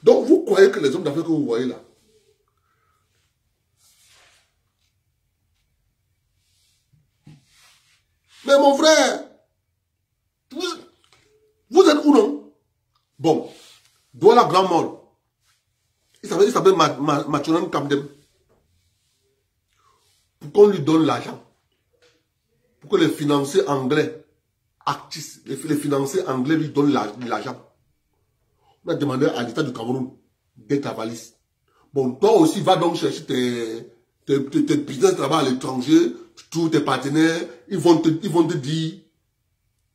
Speaker 2: Donc, vous croyez que les hommes d'affaires que vous voyez là, mais mon frère, vous êtes où non? Bon, Douala Grand Mall. Il s'appelle Machonan Kamdem. Pour qu'on lui donne l'argent. Pour que les financiers anglais, actifs, les financiers anglais lui donnent l'argent. On a demandé à l'État du Cameroun d'être ta valise. Bon, toi aussi, va donc chercher tes business là-bas à l'étranger, tous tes partenaires, ils vont te dire,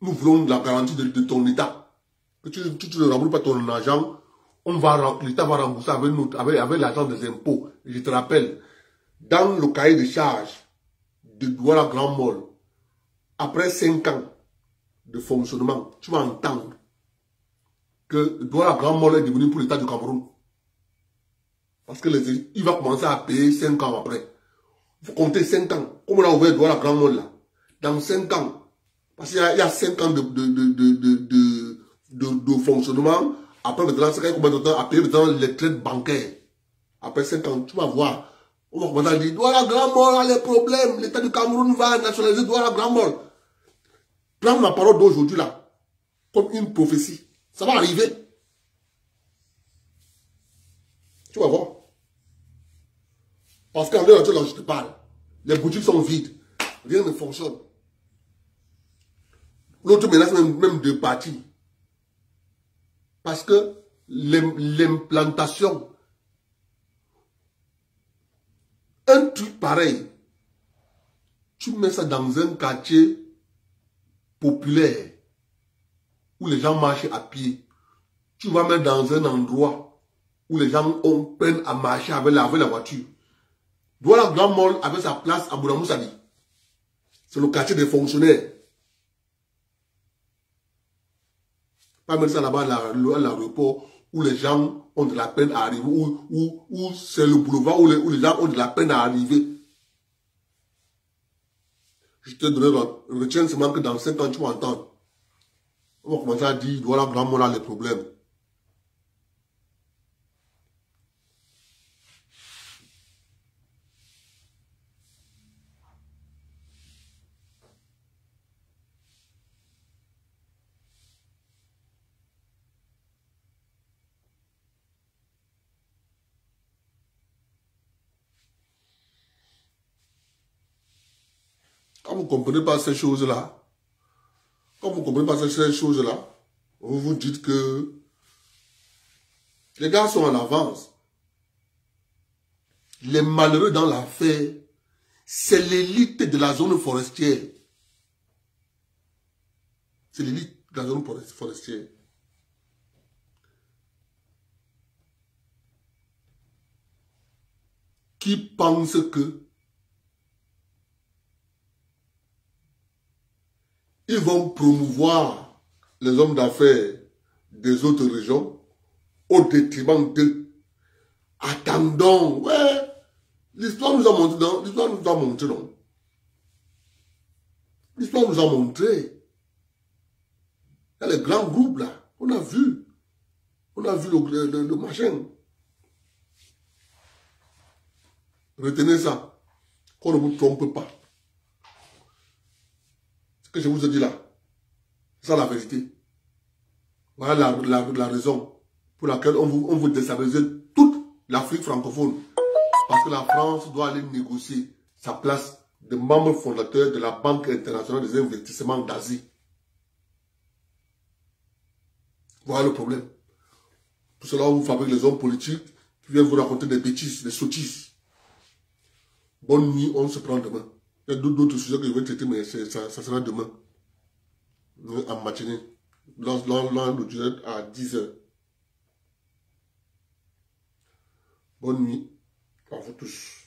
Speaker 2: nous voulons la garantie de ton État. Que tu ne rembourses pas ton argent, l'État va rembourser avec l'argent des impôts. Je te rappelle, dans le cahier de charge de Douala Grand Mall, après 5 ans de fonctionnement, tu vas entendre que Douala Grand Mall est devenu pour l'État du Cameroun. Parce que il va commencer à payer 5 ans après. Vous comptez 5 ans. Comme on a ouvert Douala Grand Mall là. Dans 5 ans. Parce qu'il y a 5 ans de fonctionnement. Après, maintenant, c'est combien de temps à payer maintenant les traites bancaires. Après 5 ans, tu vas voir. On va commencer à dire, Douala Grand Mort a les problèmes. L'État du Cameroun va nationaliser Douala Grand Mort. Prends ma parole d'aujourd'hui là, comme une prophétie. Ça va arriver. Tu vas voir. Parce qu'en l'heure actuelle, là, je te parle. Les boutiques sont vides. Rien ne fonctionne. L'autre menace même de partir. Parce que l'implantation, un truc pareil, tu mets ça dans un quartier populaire où les gens marchent à pied. Tu vas mettre dans un endroit où les gens ont peine à marcher avec la voiture. Douala Grand Mall avait sa place à Bounamoussadi. C'est le quartier des fonctionnaires. Pas mettre ça là-bas à l'aéroport où les gens ont de la peine à arriver, où c'est le boulevard où les gens ont de la peine à arriver. Je te donnerai, retiens seulement que dans 5 ans, tu vas entendre. On va commencer à dire, voilà, Grand Mall a les problèmes. Quand vous ne comprenez pas ces choses-là, vous vous dites que les gars sont en avance. Les malheureux dans l'affaire, c'est l'élite de la zone forestière. C'est l'élite de la zone forestière. Qui pense que ils vont promouvoir les hommes d'affaires des autres régions au détriment d'eux. Attendons, ouais, l'histoire nous a montré, non? L'histoire nous a montré, non? L'histoire nous a montré. Il y a les grands groupes là, on a vu le machin. Retenez ça, qu'on ne vous trompe pas. Ce que je vous ai dit là, c'est ça la vérité. Voilà la raison pour laquelle on vous déstabilise toute l'Afrique francophone. Parce que la France doit aller négocier sa place de membre fondateur de la Banque internationale des investissements d'Asie. Voilà le problème. Pour cela, on vous fabrique les hommes politiques qui viennent vous raconter des bêtises, des sottises. Bonne nuit, on se prend demain. Il y a d'autres sujets que je vais traiter, mais ça sera demain. En matinée. Dans le direct à 10h. Bonne nuit à vous tous.